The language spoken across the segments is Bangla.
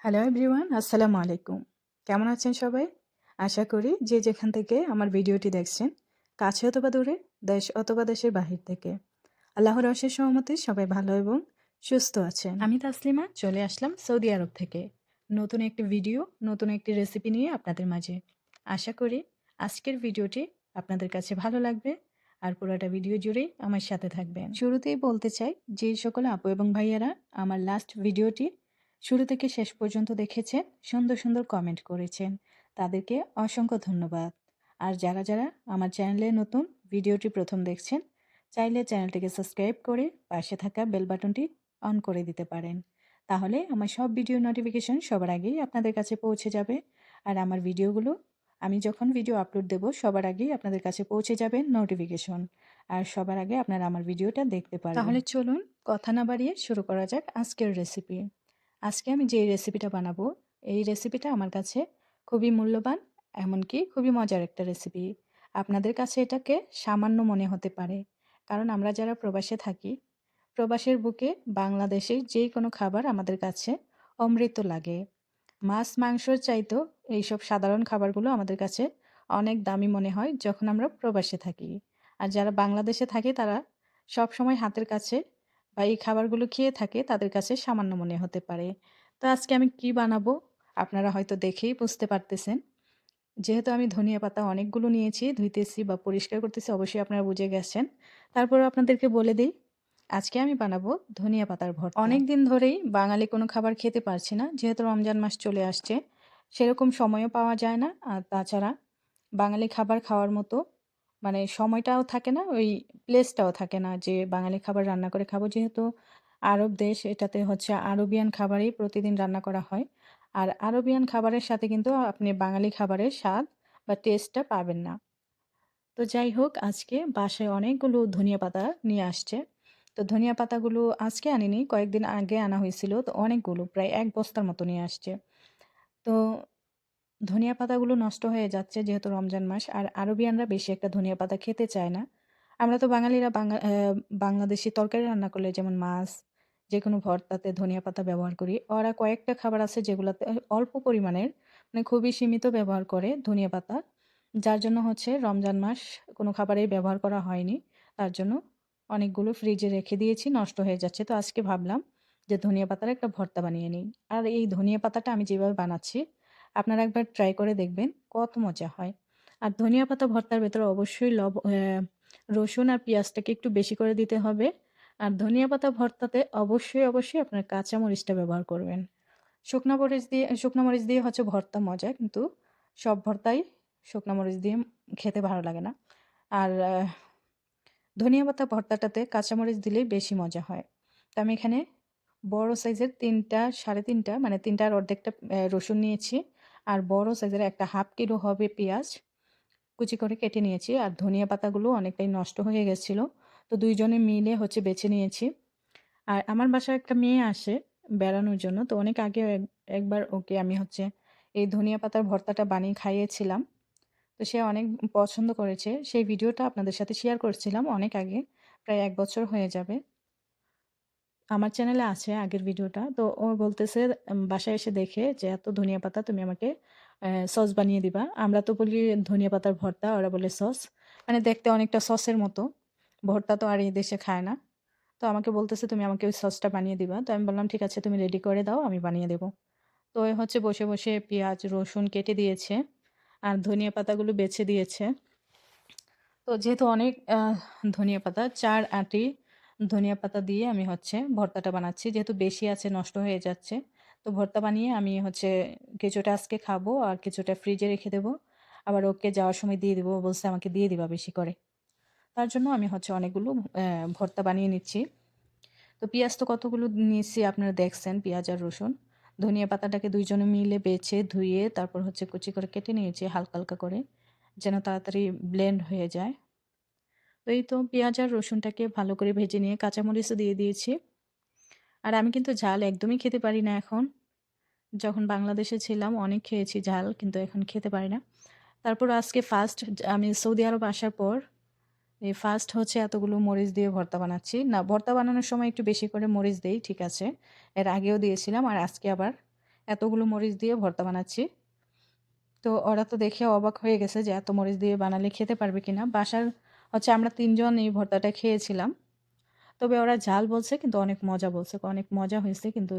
হ্যালো এভরিওয়ান, আসসালামু আলাইকুম। কেমন আছেন সবাই? আশা করি যে যেখান থেকে আমার ভিডিওটি দেখছেন, কাছে অথবা দূরে, দেশ অথবা দেশের বাহির থেকে, আল্লাহর অশেষ সহমতে সবাই ভালো এবং সুস্থ আছেন। আমি তাসলিমা চলে আসলাম সৌদি আরব থেকে। নতুন একটি ভিডিও, নতুন একটি রেসিপি নিয়ে আপনাদের মাঝে। আশা করি আজকের ভিডিওটি আপনাদের কাছে ভালো লাগবে আর পুরোটা ভিডিও জুড়েই আমার সাথে থাকবেন। শুরুতেই বলতে চাই, যে সকল আপু এবং ভাইয়ারা আমার লাস্ট ভিডিওটি শুরু থেকে শেষ পর্যন্ত দেখেছেন, সুন্দর সুন্দর কমেন্ট করেছেন, তাদেরকে অসংখ্য ধন্যবাদ। আর যারা যারা আমার চ্যানেলে নতুন, ভিডিওটি প্রথম দেখছেন, চাইলে চ্যানেলটিকে সাবস্ক্রাইব করে পাশে থাকা বেল বাটনটি অন করে দিতে পারেন। তাহলে আমার সব ভিডিও নোটিফিকেশন সবার আগেই আপনাদের কাছে পৌঁছে যাবে। আর আমার ভিডিওগুলো আমি যখন ভিডিও আপলোড দেব সবার আগেই আপনাদের কাছে পৌঁছে যাবে নোটিফিকেশন। আর সবার আগে আপনারা আমার ভিডিওটা দেখতে পারবেন। তাহলে চলুন কথা না বাড়িয়ে শুরু করা যাক আজকের রেসিপি। আজকে আমি যে রেসিপিটা বানাবো, এই রেসিপিটা আমার কাছে খুবই মূল্যবান, এমনকি খুবই মজার একটা রেসিপি। আপনাদের কাছে এটাকে সামান্য মনে হতে পারে, কারণ আমরা যারা প্রবাসে থাকি, প্রবাসের বুকে বাংলাদেশের যে কোনো খাবার আমাদের কাছে অমৃত লাগে। মাছ মাংসর চাইতেও এইসব সাধারণ খাবারগুলো আমাদের কাছে অনেক দামি মনে হয় যখন আমরা প্রবাসে থাকি। আর যারা বাংলাদেশে থাকে তারা সব সময় হাতের কাছে বা এই খাবারগুলো খেয়ে থাকে, তাদের কাছে সামান্য মনে হতে পারে। তো আজকে আমি কি বানাবো আপনারা হয়তো দেখেই বুঝতে পারতেছেন। যেহেতু আমি ধনিয়া পাতা অনেকগুলো নিয়েছি, ধুইতেছি বা পরিষ্কার করতেছি, অবশ্যই আপনারা বুঝে গেছেন। তারপরেও আপনাদেরকে বলে দেই, আজকে আমি বানাবো ধনিয়া পাতার ভর্তা। অনেক দিন ধরেই বাঙালি কোনো খাবার খেতে পারছি না, যেহেতু রমজান মাস চলে আসছে, সেরকম সময়ও পাওয়া যায় না। আর তাছাড়া বাঙালি খাবার খাওয়ার মতো মানে সময়টাও থাকে না, ওই প্লেসটাও থাকে না যে বাঙালি খাবার রান্না করে খাবো। যেহেতু আরব দেশ, এটাতে হচ্ছে আরবিয়ান খাবারই প্রতিদিন রান্না করা হয়। আর আরবিয়ান খাবারের সাথে কিন্তু আপনি বাঙালি খাবারের স্বাদ বা টেস্টটা পাবেন না। তো যাই হোক, আজকে বাসায় অনেকগুলো ধনিয়া পাতা নিয়ে আসছে। তো ধনিয়া পাতাগুলো আজকে আনিনি, কয়েকদিন আগে আনা হয়েছিল। তো অনেকগুলো, প্রায় ১ বস্তার মতো নিয়ে আসছে। তো ধনিয়া পাতাগুলো নষ্ট হয়ে যাচ্ছে যেহেতু রমজান মাস, আর আরবিয়ানরা বেশি একটা ধনিয়া পাতা খেতে চায় না। আমরা তো বাঙালিরা বাংলাদেশি তরকারি রান্না করলে যেমন মাছ, যেকোনো ভর্তাতে ধনিয়া পাতা ব্যবহার করি। ওরা কয়েকটা খাবার আছে যেগুলাতে অল্প পরিমাণের, মানে খুবই সীমিত ব্যবহার করে ধনিয়া পাতা। যার জন্য হচ্ছে রমজান মাস কোনো খাবারেই ব্যবহার করা হয়নি। তার জন্য অনেকগুলো ফ্রিজে রেখে দিয়েছি, নষ্ট হয়ে যাচ্ছে। তো আজকে ভাবলাম যে ধনিয়া পাতার একটা ভর্তা বানিয়ে নিই। আর এই ধনিয়া পাতাটা আমি যেভাবে বানাচ্ছি, আপনারা একবার ট্রাই করে দেখবেন কত মজা হয়। আর ধনিয়া পাতা ভর্তার ভেতরে অবশ্যই রসুন আর পেঁয়াজটাকে একটু বেশি করে দিতে হবে। আর ধনিয়া পাতা ভর্তাতে অবশ্যই, অবশ্যই আপনার কাঁচা মরিচটা ব্যবহার করবেন। শুকনা মরিচ দিয়ে হচ্ছে ভর্তা মজা, কিন্তু সব ভর্তাই শুকনা মরিচ দিয়ে খেতে ভালো লাগে না। আর ধনিয়া পাতা ভর্তাটাতে কাঁচা মরিচ দিলেই বেশি মজা হয়। তো আমি এখানে বড় সাইজের ৩টা, ৩.৫টা, মানে ৩টার অর্ধেকটা রসুন নিয়েছি। আর বড় সাইজের একটা 1/2 কিলো হবে পেঁয়াজ কুচি করে কেটে নিয়েছি। আর ধনিয়া পাতাগুলো অনেকটাই নষ্ট হয়ে গেছিল। তো ২ জনে মিলে হচ্ছে বেছে নিয়েছি। আর আমার বাসায় একটা মেয়ে আসে বেড়ানোর জন্য। তো অনেক আগে একবার ওকে আমি হচ্ছে এই ধনিয়া পাতার ভর্তাটা বানিয়ে খাইয়েছিলাম। তো সে অনেক পছন্দ করেছে। সেই ভিডিওটা আপনাদের সাথে শেয়ার করছিলাম অনেক আগে। প্রায় ১ বছর হয়ে যাবে। আমার চ্যানেলে আছে আগের ভিডিওটা। তো ও বলতেছে বাসায় এসে দেখে যে, "এত ধনিয়া পাতা, তুমি আমাকে সস বানিয়ে দিবা।" আমরা তো বলি ধনিয়া পাতার ভর্তা, ওরা বলে সস। মানে দেখতে অনেকটা সসের মতো। ভর্তা তো আর এই দেশে খায় না। তো আমাকে বলতেছে, "তুমি আমাকে ওই সসটা বানিয়ে দিবা।" তো আমি বললাম, "ঠিক আছে, তুমি রেডি করে দাও, আমি বানিয়ে দেব।" তো এ হচ্ছে বসে, বসে পেঁয়াজ, রসুন কেটে দিয়েছে। আর ধনিয়া পাতাগুলো বেছে দিয়েছে। তো যেহেতু অনেক ধনিয়া পাতা, ৪ আঁটি ধনিয়া পাতা দিয়ে আমি হচ্ছে ভর্তাটা বানাচ্ছি। যেহেতু বেশি আছে, নষ্ট হয়ে যাচ্ছে। তো ভর্তা বানিয়ে আমি হচ্ছে কিছুটা আজকে খাবো আর কিছুটা ফ্রিজে রেখে দেবো। আবার ওকে যাওয়ার সময় দিয়ে দিবো। ও বলছে, "আমাকে দিয়ে দিবা বেশি করে।" তার জন্য আমি হচ্ছে অনেকগুলো ভর্তা বানিয়ে নিচ্ছি। তো পেঁয়াজ তো কতগুলো নিয়েছি আপনারা দেখছেন, পেঁয়াজ আর রসুন। ধনিয়া পাতাটাকে ২ জনে মিলে বেছে, ধুয়ে তারপর হচ্ছে কুচি করে কেটে নিয়েছি হালকা, হালকা করে, যেন তাড়াতাড়ি ব্লেন্ড হয়ে যায়। তো এই তো পেঁয়াজ আর রসুনটাকে ভালো করে ভেজে নিয়ে কাঁচামরিচও দিয়ে দিয়েছি। আর আমি কিন্তু ঝাল একদমই খেতে পারি না এখন। যখন বাংলাদেশে ছিলাম অনেক খেয়েছি ঝাল, কিন্তু এখন খেতে পারি না। তারপর আজকে ফার্স্ট আমি সৌদি আরব আসার পর এই ফার্স্ট হচ্ছে এতগুলো মরিচ দিয়ে ভর্তা বানাচ্ছি। না, ভর্তা বানানোর সময় একটু বেশি করে মরিচ দেই, ঠিক আছে। এর আগেও দিয়েছিলাম আর আজকে আবার এতগুলো মরিচ দিয়ে ভর্তা বানাচ্ছি। তো ওরা তো দেখে অবাক হয়ে গেছে যে এত মরিচ দিয়ে বানালে খেতে পারবে কিনা। বাসার হচ্ছে আমরা ৩ জন এই ভর্তাটা খেয়েছিলাম। তবে ওরা ঝাল বলছে কিন্তু অনেক মজা বলছে। অনেক মজা হয়েছে কিন্তু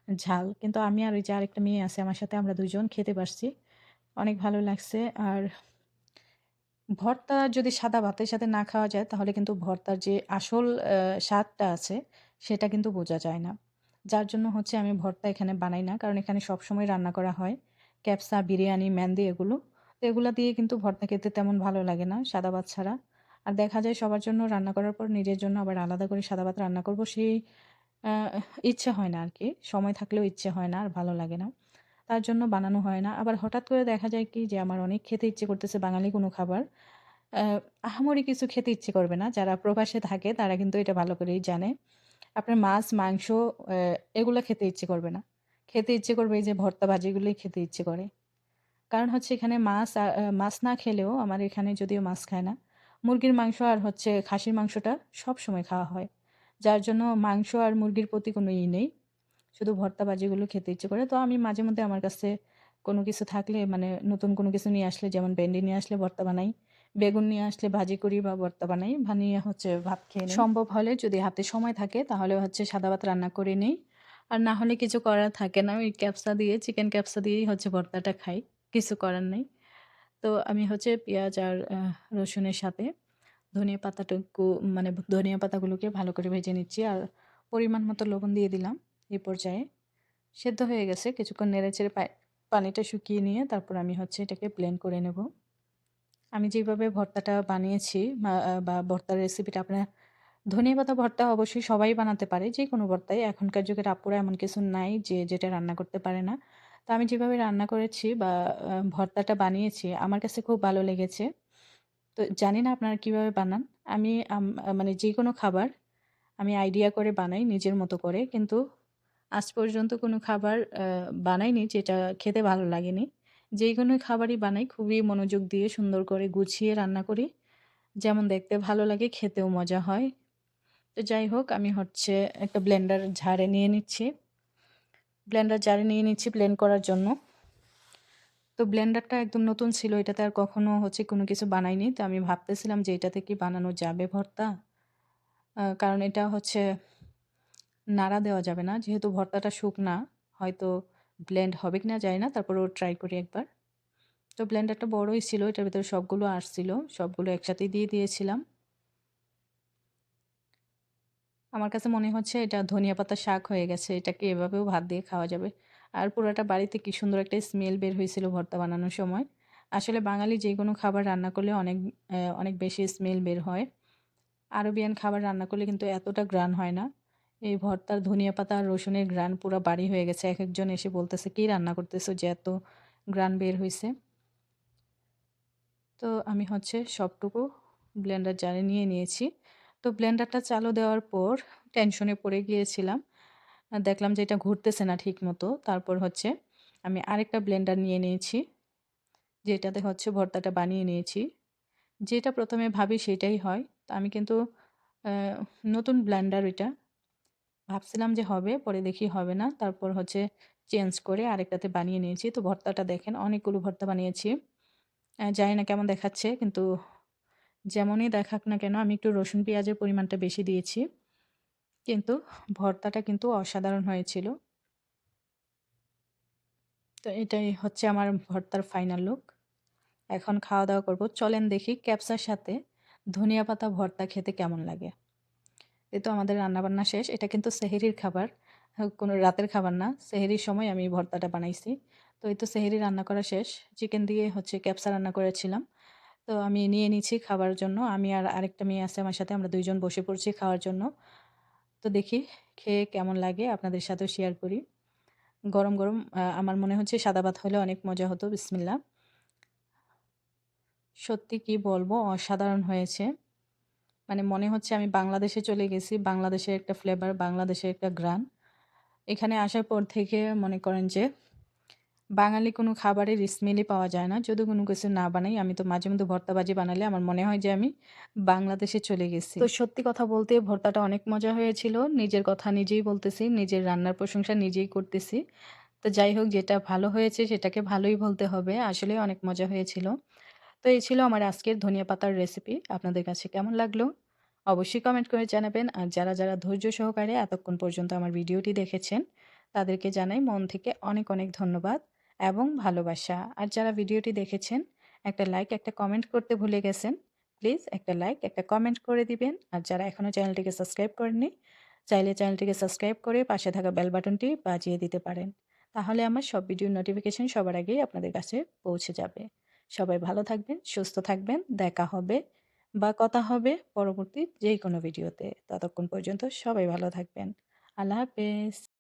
ঝাল। কিন্তু আমি আর ওই যে আরেকটা মেয়ে আছে আমার সাথে, আমরা ২ জন খেতে পারছি। অনেক ভালো লাগছে। আর ভর্তা যদি সাদা ভাতের সাথে না খাওয়া যায় তাহলে কিন্তু ভর্তার যে আসল স্বাদটা আছে সেটা কিন্তু বোঝা যায় না। যার জন্য হচ্ছে আমি ভর্তা এখানে বানাই না। কারণ এখানে সবসময় রান্না করা হয় ক্যাপসা, বিরিয়ানি, মেহেন্দি এগুলো। তো এগুলা দিয়ে কিন্তু ভর্তা খেতে তেমন ভালো লাগে না সাদা ভাত ছাড়া। আর দেখা যায় সবার জন্য রান্না করার পর নিজের জন্য আবার আলাদা করে সাদা ভাত রান্না করব সেই আ ইচ্ছে হয় না আরকি। সময় থাকলেও ইচ্ছে হয় না আর ভালো লাগে না। তার জন্য বানানো হয় না। আবার হঠাৎ করে দেখা যায় কি যে আমার অনেক খেতে ইচ্ছে করতেছে বাঙালি কোনো খাবার। আ আহামরি কিছু খেতে ইচ্ছে করবে না। যারা প্রবাসে থাকে তারা কিন্তু এটা ভালো করেই জানে। আপনার মাছ, মাংস এগুলা খেতে ইচ্ছে করবে না। খেতে ইচ্ছে করবে এই যে ভর্তা ভাজিগুলোই খেতে ইচ্ছে করে। কারণ হচ্ছে এখানে মাছ না খেলেও আমার এখানে যদিও মাছ খায় না। মুরগির মাংস আর হচ্ছে খাসির মাংসটা সবসময় খাওয়া হয়। যার জন্য মাংস আর মুরগির প্রতি কোনো নেই। শুধু ভর্তা ভাজিগুলো খেতে ইচ্ছে করে। তো আমি মাঝে মধ্যে আমার কাছে কোনো কিছু থাকলে মানে নতুন কোনো কিছু নিয়ে আসলে যেমন ভেন্ডি নিয়ে আসলে ভর্তা বানাই। বেগুন নিয়ে আসলে ভাজি করি বা ভর্তা বানাই। বানিয়ে হচ্ছে ভাত খেয়ে নেই। সম্ভব হলে যদি হাতে সময় থাকে তাহলে হচ্ছে সাদা ভাত রান্না করে নেই। আর না হলে কিছু করার থাকে না। ওই ক্যাপসা দিয়ে চিকেন ক্যাপসা দিয়েই হচ্ছে ভর্তাটা খাই। কিছু করার নেই। তো আমি হচ্ছে পেঁয়াজ আর রসুনের সাথে ধনিয়া পাতাটুকু মানে ধনিয়া পাতাগুলোকে ভালো করে ভেজে নিচ্ছি। আর পরিমাণ মতো লবণ দিয়ে দিলাম এই পর্যায়ে। সেদ্ধ হয়ে গেছে। কিছুক্ষণ নেড়েচেড়ে পানিটা শুকিয়ে নিয়ে তারপর আমি হচ্ছে এটাকে ব্লেন্ড করে নেব। আমি যেভাবে ভর্তাটা বানিয়েছি বা ভর্তার রেসিপিটা আপনার ধনিয়াপাতা ভর্তা অবশ্যই সবাই বানাতে পারে। যেকোনো ভর্তাই। এখনকার যুগের আপুরা এমন কিছু নাই যে যেটা রান্না করতে পারে না। তো আমি যেভাবে রান্না করেছি বা ভর্তাটা বানিয়েছি আমার কাছে খুব ভালো লেগেছে। তো জানি না আপনারা কিভাবে বানান। আমি মানে যেকোনো খাবার আমি আইডিয়া করে বানাই নিজের মতো করে। কিন্তু আজ পর্যন্ত কোনো খাবার বানাইনি যেটা খেতে ভালো লাগেনি। যেকোনো খাবারই বানাই খুবই মনোযোগ দিয়ে সুন্দর করে গুছিয়ে রান্না করি। যেমন দেখতে ভালো লাগে, খেতেও মজা হয়। তো যাই হোক আমি হচ্ছে একটা ব্লেন্ডার ঝাড়ে নিয়ে নিচ্ছি। ব্লেন্ডার জারে নিয়ে নিচ্ছি ব্লেন্ড করার জন্য। তো ব্লেন্ডারটা একদম নতুন ছিল। এটাতে আর কখনো হচ্ছে কোনো কিছু বানাইনি। তো আমি ভাবতেছিলাম যে এটাতে কি বানানো যাবে ভর্তা? কারণ এটা হচ্ছে নাড়া দেওয়া যাবে না। যেহেতু ভর্তাটা শুকনা, হয়তো ব্লেন্ড হবে কিনা জানি না। তারপরেও ট্রাই করি একবার। তো ব্লেন্ডারটা বড়ই ছিল। এটার ভেতরে সবগুলো আসছিল। সবগুলো একসাথেই দিয়ে দিয়েছিলাম। আমার কাছে মনে হচ্ছে এটা ধনিয়া পাতার শাক হয়ে গেছে। এটাকে এভাবেও ভাত দিয়ে খাওয়া যাবে। আর পুরাটা বাড়িতে কি সুন্দর একটা স্মেল বের হয়েছিল ভর্তা বানানোর সময়। আসলে বাঙালি যেকোনো খাবার রান্না করলে অনেক বেশি স্মেল বের হয়। আরবিয়ান খাবার রান্না করলে কিন্তু এতটা ঘ্রাণ হয় না। এই ভর্তার ধনিয়া পাতা আর রসুনের ঘ্রাণ পুরা বাড়ি হয়ে গেছে। একেকজন এসে বলতেছে, "কি রান্না করতেছো যে এত ঘ্রাণ বের হইছে?" তো আমি হচ্ছে সবটুকু ব্লেন্ডার জারে নিয়ে নিয়েছি। তো ব্লেন্ডারটা চালু দেওয়ার পর টেনশনে পড়ে গিয়েছিলাম। দেখলাম যে এটা ঘুরতেছে না ঠিকমতো। তারপর হচ্ছে আমি আরেকটা ব্লেন্ডার নিয়ে নিয়েছি। যেটাতে হচ্ছে ভর্তাটা বানিয়ে নিয়েছি। যেটা ১ম এ ভাবি সেটাই হয়। তো আমি কিন্তু আ নতুন ব্লেন্ডার ওইটা। ভাবছিলাম যে হবে, পরে দেখি হবে না। তারপর হচ্ছে চেঞ্জ করে আরেকটাতে বানিয়ে নিয়েছি। তো ভর্তাটা দেখেন অনেকগুলো ভর্তা বানিয়েছি। জানি না কেমন দেখাচ্ছে কিন্তু যেমনই দেখাক না কেন আমি একটু রসুন পেঁয়াজের পরিমাণটা বেশি দিয়েছি। কিন্তু ভর্তাটা কিন্তু অসাধারণ হয়েছিল। তো এটাই হচ্ছে আমার ভর্তার ফাইনাল লুক। এখন খাওয়া-দাওয়া করব। চলেন দেখি ক্যাপসার সাথে ধনিয়া পাতা ভর্তা খেতে কেমন লাগে। এই তো আমাদের রান্নাবান্না শেষ। এটা কিন্তু সেহরির খাবার। কোনো রাতের খাবার না। সেহরির সময় আমি এই ভর্তাটা বানাইছি। তো এই তো সেহরি রান্না করা শেষ। চিকেন দিয়ে হচ্ছে ক্যাপসা রান্না করেছিলাম। তো আমি নিয়ে নিচ্ছি খাবার জন্য। আমি আর আরেকটা মেয়ে আছে আমার সাথে। আমরা ২ জন বসে পড়ছি খাওয়ার জন্য। তো দেখি খেয়ে কেমন লাগে আপনাদের সাথেও শেয়ার করি। গরম, গরম আমার মনে হচ্ছে সাদা ভাত হলে অনেক মজা হতো। বিসমিল্লাহ। সত্যি কি বলবো অসাধারণ হয়েছে। মানে মনে হচ্ছে আমি বাংলাদেশে চলে গেছি। বাংলাদেশের একটা ফ্লেভার, বাংলাদেশের একটা ঘ্রাণ। এখানে আসার পর থেকে মনে করেন যে বাঙালি কোনো খাবারের স্মেলই পাওয়া যায় না। যদি কোনো কিছু না বানাই, আমি তো মাঝে মধ্যে ভর্তা ভাজি বানালে আমার মনে হয় যে আমি বাংলাদেশে চলে গেছি। তো সত্যি কথা বলতে ভর্তাটা অনেক মজা হয়েছিল। নিজের কথা নিজেই বলতেছি, নিজের রান্নার প্রশংসা নিজেই করতেছি। তো যাই হোক যেটা ভালো হয়েছে সেটাকে ভালোই বলতে হবে। আসলেই অনেক মজা হয়েছিল। তো এই ছিল আমার আজকের ধনিয়া পাতার রেসিপি। আপনাদের কাছে কেমন লাগলো? অবশ্যই কমেন্ট করে জানাবেন। আর যারা ধৈর্য সহকারে এতক্ষণ পর্যন্ত আমার ভিডিওটি দেখেছেন, তাদেরকে জানাই মন থেকে অনেক, অনেক ধন্যবাদ এবং ভালোবাসা। আর যারা ভিডিওটি দেখেছেন, একটা লাইক, একটা কমেন্ট করতে ভুলে গেছেন, প্লিজ একটা লাইক, একটা কমেন্ট করে দিবেন। আর যারা এখনো চ্যানেলটিকে সাবস্ক্রাইব করেননি, চাইলে চ্যানেলটিকে সাবস্ক্রাইব করে পাশে থাকা বেল বাটনটি বাজিয়ে দিতে পারেন। তাহলে আমার সব ভিডিওর নোটিফিকেশন সবার আগেই আপনাদের কাছে পৌঁছে যাবে। সবাই ভালো থাকবেন, সুস্থ থাকবেন। দেখা হবে বা কথা হবে পরবর্তী যেকোনো ভিডিওতে। ততক্ষণ পর্যন্ত সবাই ভালো থাকবেন। আল্লাহ হাফেজ।